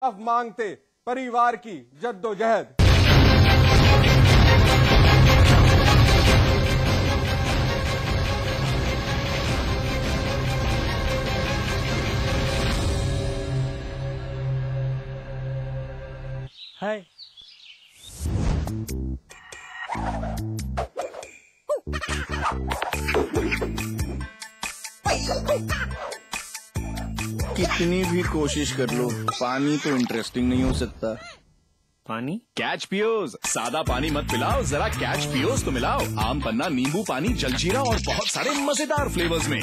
अब मांगते परिवार की जद्दोजहद। हाय। कितनी भी कोशिश कर लो, पानी तो इंटरेस्टिंग नहीं हो सकता। पानी? कैच पियोज। सादा पानी मत पिलाओ, जरा कैच पियोज तो मिलाओ। आम पन्ना, नींबू पानी, जलजीरा और बहुत सारे मजेदार फ्लेवर्स में।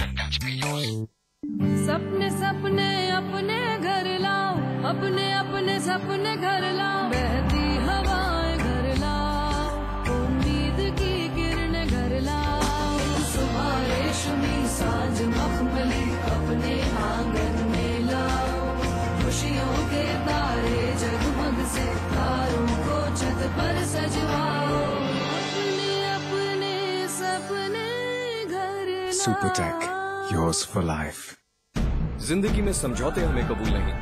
सपने सपने अपने घर लाओ, अपने अपने सपने घर लाओ। बहती हवाएं घर लाओ, उम्मीद की किरणें घर लाओ। सुबह रेशमी, सांझ मखमली, अपने आंगन में लाओ। खुशियों के तारे जगमग से तारों को छत पर सजवाओ। अपने अपने सपने घर लाओ। Supertech, yours for life। जिंदगी में समझौते हमें कबूल नहीं,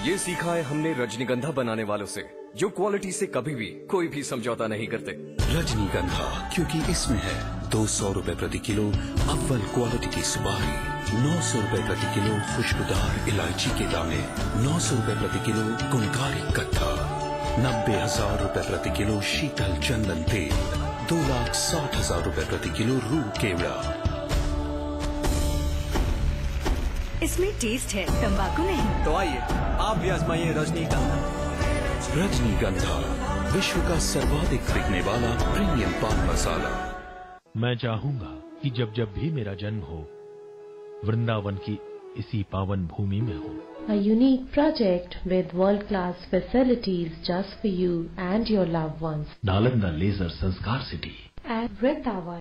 ये सीखा है हमने रजनीगंधा बनाने वालों से, जो क्वालिटी से कभी भी कोई भी समझौता नहीं करते। रजनीगंधा, क्योंकि इसमें है 200 रुपए प्रति किलो अव्वल क्वालिटी की सुपारी, 900 रुपए प्रति किलो खुशबूदार इलायची के दाने, 900 रुपए प्रति किलो गुणकारी कत्था, 90,000 रुपए प्रति किलो शीतल चंदन तेल, 2,60,000 रुपए प्रति किलो रूह केवड़ा। इसमें टेस्ट है, तंबाकू नहीं। तो आइए आप भी आजमाइए रजनीगंधा। रजनीगंधा, विश्व का सर्वाधिक बिकने वाला प्रीमियम पान मसाला। मैं चाहूंगा कि जब जब भी मेरा जन्म हो, वृंदावन की इसी पावन भूमि में हो। A unique project with world-class facilities just for you and your loved ones. Nalanda leisure Sanskar city At Vrindavan.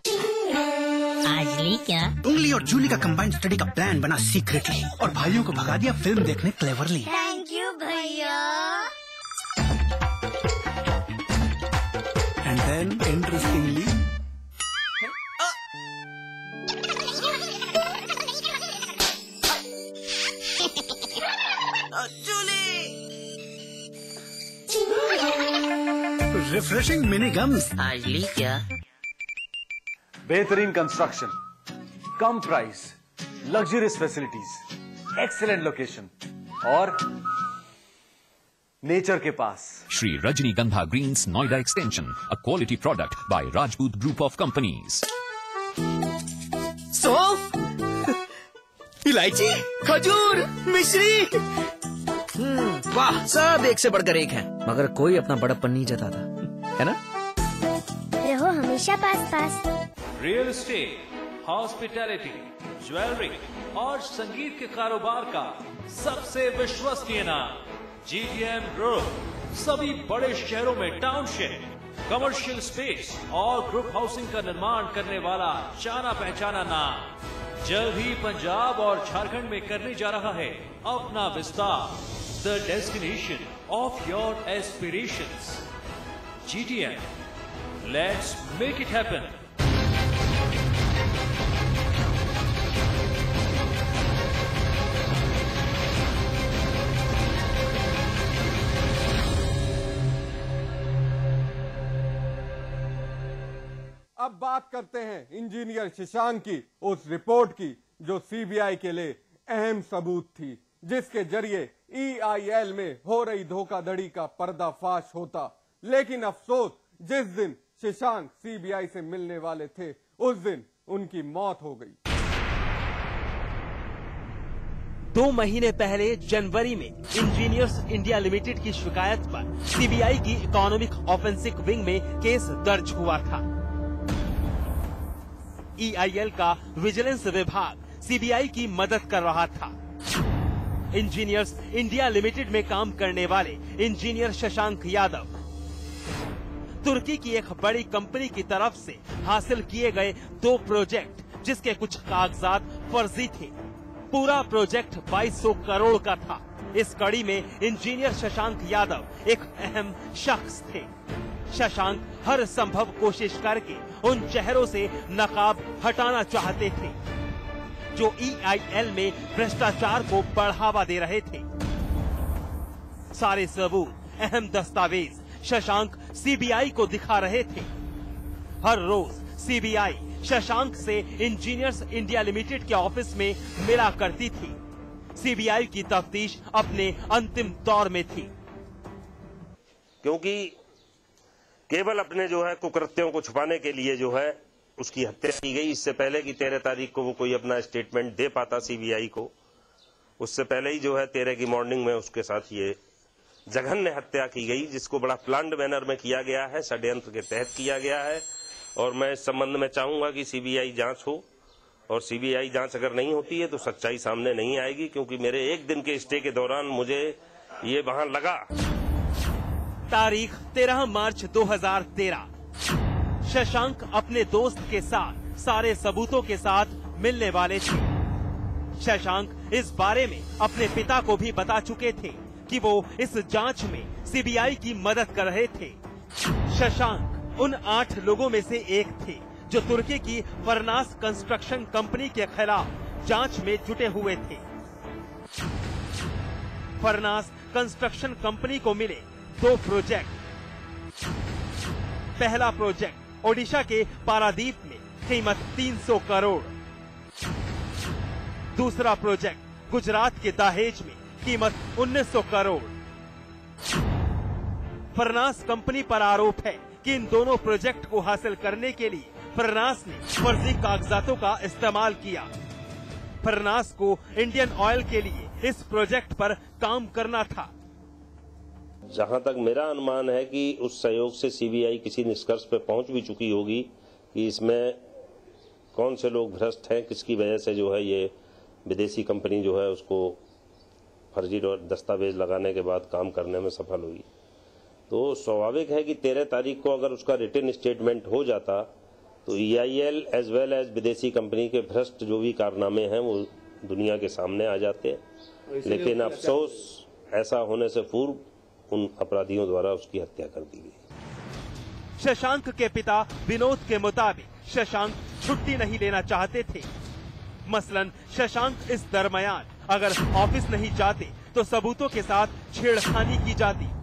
आज ली क्या? उंगली और जूली का कंबाइंड स्टडी का प्लान बना सीक्रेटली, और भाइयों को भगा दिया फिल्म देखने क्लेवरली। थैंक यू भैया। And then interestingly refreshing mini gums. आज ली क्या? बेहतरीन कंस्ट्रक्शन, कम price, luxurious facilities, excellent location और नेचर के पास। Shri Rajnigandha greens Noida extension, a quality product by Rajput group of companies. इलायची, खजूर, मिश्री, वाह, सब एक से बढ़कर एक है, मगर कोई अपना बड़प्पन नहीं जताता, है ना? रहो हमेशा पास पास। रियल एस्टेट, हॉस्पिटैलिटी, ज्वेलरी और संगीत के कारोबार का सबसे विश्वसनीय नाम GTM ग्रुप। सभी बड़े शहरों में टाउनशिप, कमर्शियल स्पेस और ग्रुप हाउसिंग का निर्माण करने वाला जाना पहचाना नाम। जल्द ही पंजाब और झारखंड में करने जा रहा है अपना विस्तार। The destination of your aspirations. GTM, let's make it happen. अब बात करते हैं इंजीनियर शशांक की उस रिपोर्ट की जो सीबीआई के लिए अहम सबूत थी, जिसके जरिए EIL में हो रही धोखाधड़ी का पर्दाफाश होता। लेकिन अफसोस, जिस दिन शशांक सीबीआई से मिलने वाले थे, उस दिन उनकी मौत हो गई। 2 महीने पहले जनवरी में इंजीनियर्स इंडिया लिमिटेड की शिकायत पर सीबीआई की इकोनॉमिक ऑफेंसिव विंग में केस दर्ज हुआ था। EIL का विजिलेंस विभाग सीबीआई की मदद कर रहा था। इंजीनियर्स इंडिया लिमिटेड में काम करने वाले इंजीनियर शशांक यादव तुर्की की एक बड़ी कंपनी की तरफ से हासिल किए गए 2 प्रोजेक्ट, जिसके कुछ कागजात फर्जी थे। पूरा प्रोजेक्ट 2200 करोड़ का था। इस कड़ी में इंजीनियर शशांक यादव एक अहम शख्स थे। शशांक हर संभव कोशिश करके उन चेहरों से नकाब हटाना चाहते थे जो EIL में भ्रष्टाचार को बढ़ावा दे रहे थे। सारे सबूत, अहम दस्तावेज शशांक सीबीआई को दिखा रहे थे। हर रोज सीबीआई शशांक से इंजीनियर्स इंडिया लिमिटेड के ऑफिस में मिला करती थी। सीबीआई की तफ्तीश अपने अंतिम दौर में थी, क्योंकि केवल अपने जो है कुकृत्यों को छुपाने के लिए जो है उसकी हत्या की गई। इससे पहले कि 13 तारीख को वो कोई अपना स्टेटमेंट दे पाता सीबीआई को, उससे पहले ही जो है 13 की मॉर्निंग में उसके साथ ये जघन्य हत्या की गई, जिसको बड़ा प्लान्ड मैनर में किया गया है, षड्यंत्र के तहत किया गया है। और मैं इस संबंध में चाहूंगा कि सीबीआई जांच हो, और सीबीआई जांच अगर नहीं होती है तो सच्चाई सामने नहीं आएगी, क्योंकि मेरे एक दिन के स्टे के दौरान मुझे ये वहां लगा। तारीख 13 मार्च 2013। शशांक अपने दोस्त के साथ सारे सबूतों के साथ मिलने वाले थे। शशांक इस बारे में अपने पिता को भी बता चुके थे कि वो इस जांच में सीबीआई की मदद कर रहे थे। शशांक उन 8 लोगों में से एक थे जो तुर्की की फरनास कंस्ट्रक्शन कंपनी के खिलाफ जांच में जुटे हुए थे। फरनास कंस्ट्रक्शन कंपनी को मिले 2 प्रोजेक्ट। पहला प्रोजेक्ट ओडिशा के पारादीप में कीमत 300 करोड़। दूसरा प्रोजेक्ट गुजरात के दहेज में कीमत 1900 करोड़। फरनास कंपनी पर आरोप है कि इन दोनों प्रोजेक्ट को हासिल करने के लिए फरनास ने फर्जी कागजातों का इस्तेमाल किया। फरनास को इंडियन ऑयल के लिए इस प्रोजेक्ट पर काम करना था। जहां तक मेरा अनुमान है कि उस सहयोग से सीबीआई किसी निष्कर्ष पर पहुंच भी चुकी होगी कि इसमें कौन से लोग भ्रष्ट हैं, किसकी वजह से जो है ये विदेशी कंपनी जो है उसको फर्जी दस्तावेज लगाने के बाद काम करने में सफल हुई। तो स्वाभाविक है कि 13 तारीख को अगर उसका रिटन स्टेटमेंट हो जाता तो EIL एज वेल एज विदेशी कंपनी के भ्रष्ट जो भी कारनामे हैं वो दुनिया के सामने आ जाते। लेकिन अफसोस ऐसा होने से पूर्व उन अपराधियों द्वारा उसकी हत्या कर दी गई। शशांक के पिता विनोद के मुताबिक शशांक छुट्टी नहीं लेना चाहते थे। मसलन शशांक इस दरमियान अगर ऑफिस नहीं जाते तो सबूतों के साथ छेड़खानी की जाती।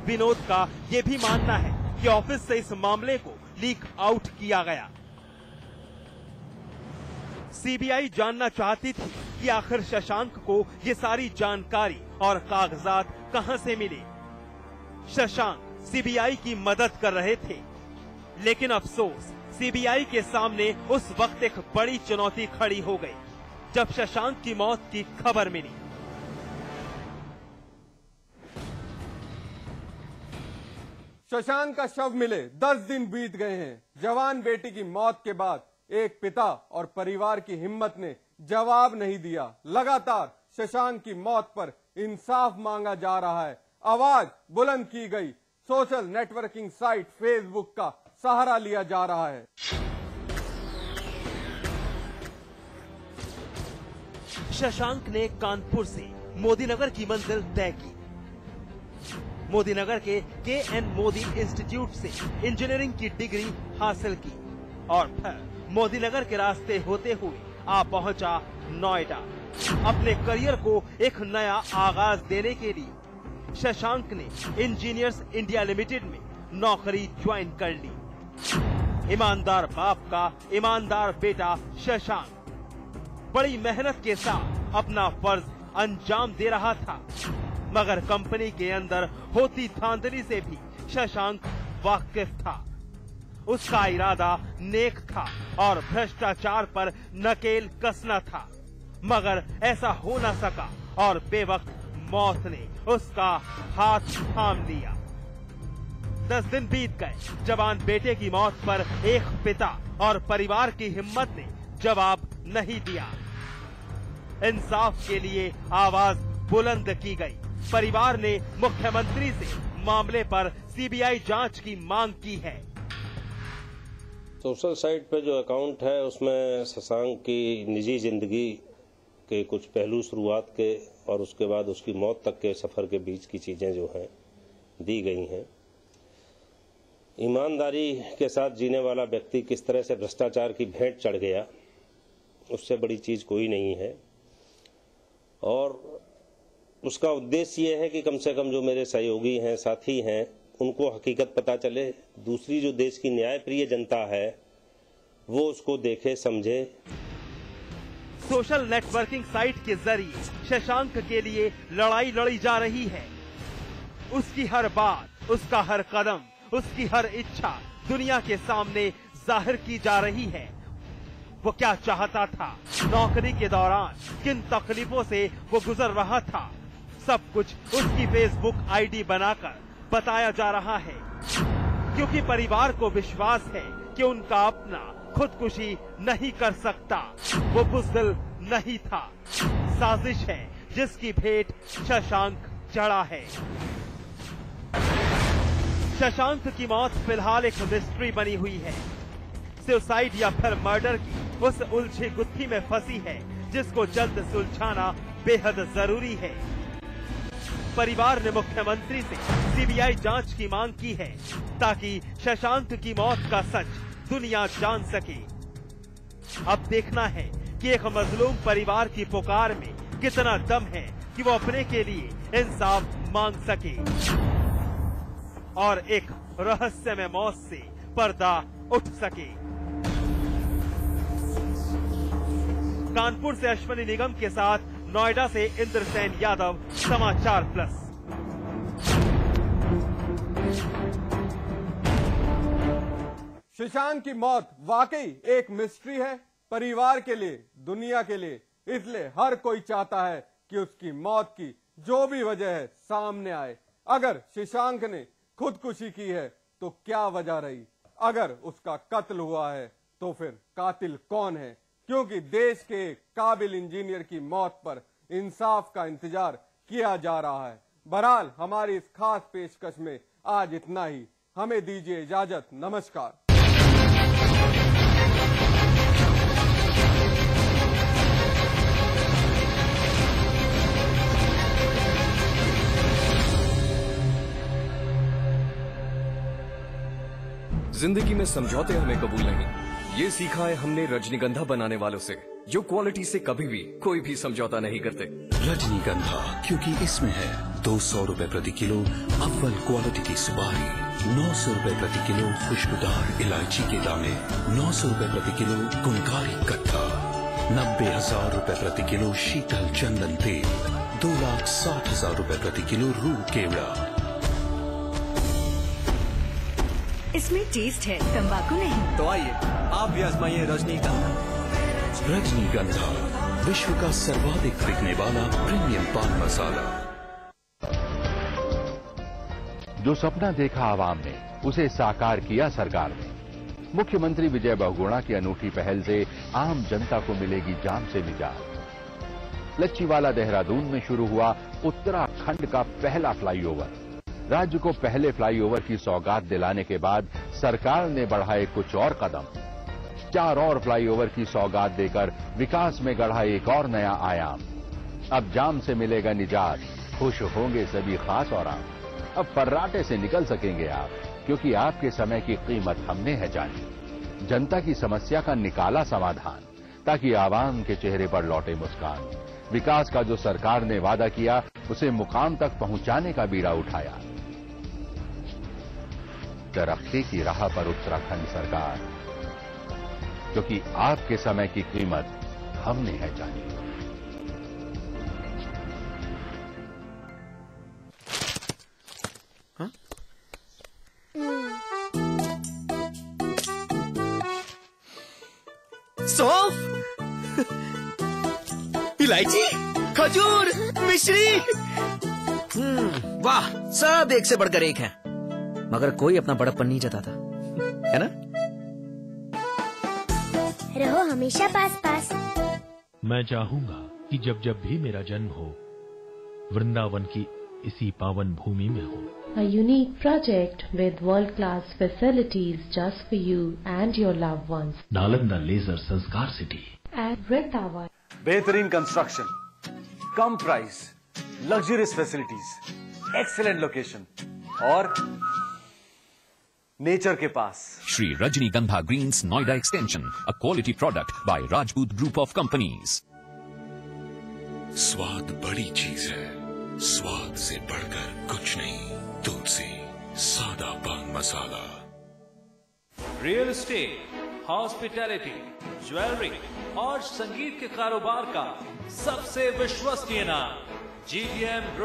विनोद का ये भी मानना है कि ऑफिस से इस मामले को लीक आउट किया गया। सीबीआई जानना चाहती थी कि आखिर शशांक को ये सारी जानकारी और कागजात कहां से मिले। शशांक सीबीआई की मदद कर रहे थे, लेकिन अफसोस सीबीआई के सामने उस वक्त एक बड़ी चुनौती खड़ी हो गई जब शशांक की मौत की खबर मिली। शशांक का शव मिले 10 दिन बीत गए हैं। जवान बेटी की मौत के बाद एक पिता और परिवार की हिम्मत ने जवाब नहीं दिया। लगातार शशांक की मौत पर इंसाफ मांगा जा रहा है। आवाज बुलंद की गई। सोशल नेटवर्किंग साइट फेसबुक का सहारा लिया जा रहा है। शशांक ने कानपुर से मोदीनगर की मंजिल तय की। मोदीनगर के KN मोदी इंस्टीट्यूट से इंजीनियरिंग की डिग्री हासिल की और फिर मोदीनगर के रास्ते होते हुए आ पहुंचा नोएडा। अपने करियर को एक नया आगाज देने के लिए शशांक ने इंजीनियर्स इंडिया लिमिटेड में नौकरी ज्वाइन कर ली। ईमानदार बाप का ईमानदार बेटा शशांक बड़ी मेहनत के साथ अपना फर्ज अंजाम दे रहा था, मगर कंपनी के अंदर होती धांधली से भी शशांक वाकिफ था। उसका इरादा नेक था और भ्रष्टाचार पर नकेल कसना था, मगर ऐसा हो न सका और बेवक्त मौत ने उसका हाथ थाम लिया। 10 दिन बीत गए। जवान बेटे की मौत पर एक पिता और परिवार की हिम्मत ने जवाब नहीं दिया। इंसाफ के लिए आवाज बुलंद की गई। परिवार ने मुख्यमंत्री से मामले पर सीबीआई जांच की मांग की है। सोशल साइट पे जो अकाउंट है उसमें शशांक की निजी जिंदगी के कुछ पहलू शुरुआत के और उसके बाद उसकी मौत तक के सफर के बीच की चीजें जो हैं दी गई हैं। ईमानदारी के साथ जीने वाला व्यक्ति किस तरह से भ्रष्टाचार की भेंट चढ़ गया, उससे बड़ी चीज कोई नहीं है। और उसका उद्देश्य ये है कि कम से कम जो मेरे सहयोगी हैं, साथी हैं, उनको हकीकत पता चले। दूसरी जो देश की न्यायप्रिय जनता है वो उसको देखे, समझे। सोशल नेटवर्किंग साइट के जरिए शशांक के लिए लड़ाई लड़ी जा रही है। उसकी हर बात, उसका हर कदम, उसकी हर इच्छा दुनिया के सामने जाहिर की जा रही है। वो क्या चाहता था, नौकरी के दौरान किन तकलीफों से वो गुजर रहा था, सब कुछ उसकी फेसबुक आईडी बनाकर बताया जा रहा है। क्योंकि परिवार को विश्वास है कि उनका अपना खुदकुशी नहीं कर सकता। वो बुज़दिल नहीं था, साजिश है जिसकी भेंट शशांक चढ़ा है। शशांक की मौत फिलहाल एक मिस्ट्री बनी हुई है। सुसाइड या फिर मर्डर की उस उलझी गुत्थी में फंसी है जिसको जल्द सुलझाना बेहद जरूरी है। परिवार ने मुख्यमंत्री से सीबीआई जांच की मांग की है ताकि शशांक की मौत का सच दुनिया जान सके। अब देखना है कि एक मजलूम परिवार की पुकार में कितना दम है कि वो अपने के लिए इंसाफ मांग सके और एक रहस्यमय मौत से पर्दा उठ सके। कानपुर से अश्विनी निगम के साथ नोएडा से इंद्रसेन यादव, समाचार प्लस। शशांक की मौत वाकई एक मिस्ट्री है परिवार के लिए, दुनिया के लिए। इसलिए हर कोई चाहता है कि उसकी मौत की जो भी वजह है सामने आए। अगर शशांक ने खुदकुशी की है तो क्या वजह रही, अगर उसका कत्ल हुआ है तो फिर कातिल कौन है। क्योंकि देश के एक काबिल इंजीनियर की मौत पर इंसाफ का इंतजार किया जा रहा है। बहरहाल हमारी इस खास पेशकश में आज इतना ही। हमें दीजिए इजाजत। नमस्कार। जिंदगी में समझौते हमें कबूल नहीं, ये सीखा है हमने रजनीगंधा बनाने वालों से, जो क्वालिटी से कभी भी कोई भी समझौता नहीं करते। रजनीगंधा, क्योंकि इसमें है 200 रुपए प्रति किलो अव्वल क्वालिटी की सुपारी, 900 रुपए प्रति किलो खुशबूदार इलायची के दाने, 900 रुपए प्रति किलो गुणकारी कट्टा, 90,000 रुपए प्रति किलो शीतल चंदन तेल, 2,60,000 रुपए प्रति किलो रूह केवड़ा। इसमें टेस्ट है, तंबाकू नहीं। तो आइए आप भी आजमाइए रजनीगंधा। रजनीगंधा, विश्व का सर्वाधिक बिकने वाला प्रीमियम पान मसाला। जो सपना देखा आवाम ने, उसे साकार किया सरकार ने। मुख्यमंत्री विजय बहुगुणा की अनूठी पहल से आम जनता को मिलेगी जाम से निजात। लच्छीवाला देहरादून में शुरू हुआ उत्तराखंड का पहला फ्लाईओवर। राज्य को पहले फ्लाईओवर की सौगात दिलाने के बाद सरकार ने बढ़ाए कुछ और कदम। 4 और फ्लाईओवर की सौगात देकर विकास में गढ़ा एक और नया आयाम। अब जाम से मिलेगा निजात, खुश होंगे सभी खास और आम। अब फर्राटे से निकल सकेंगे आप, क्योंकि आपके समय की कीमत हमने है जानी। जनता की समस्या का निकाला समाधान, ताकि आवाम के चेहरे पर लौटे मुस्कान। विकास का जो सरकार ने वादा किया, उसे मुकाम तक पहुंचाने का बीड़ा उठाया। तरक्की की राह पर उत्तराखंड सरकार, क्योंकि आपके समय की कीमत हमने है जानी। सौंफ, इलायची, खजूर, मिश्री, वाह, सब एक से बढ़कर एक हैं। मगर कोई अपना बड़प्पन नहीं जताता, है ना? रहो हमेशा पास पास। मैं चाहूंगा कि जब जब भी मेरा जन्म हो, वृंदावन की इसी पावन भूमि में हो। A unique project with world-class facilities just for you and your loved ones. Nalanda leisure Sanskar city At Vrindavan. बेहतरीन कंस्ट्रक्शन, कम price, luxurious facilities, excellent location और नेचर के पास। Shri Rajnigandha Greens Noida Extension, a quality product by Rajput Group of Companies. स्वाद बड़ी चीज है, स्वाद से बढ़कर कुछ नहीं, तुलसी सादा पान मसाला। रियल एस्टेट, हॉस्पिटैलिटी, ज्वेलरी और संगीत के कारोबार का सबसे विश्वसनीय नाम GTM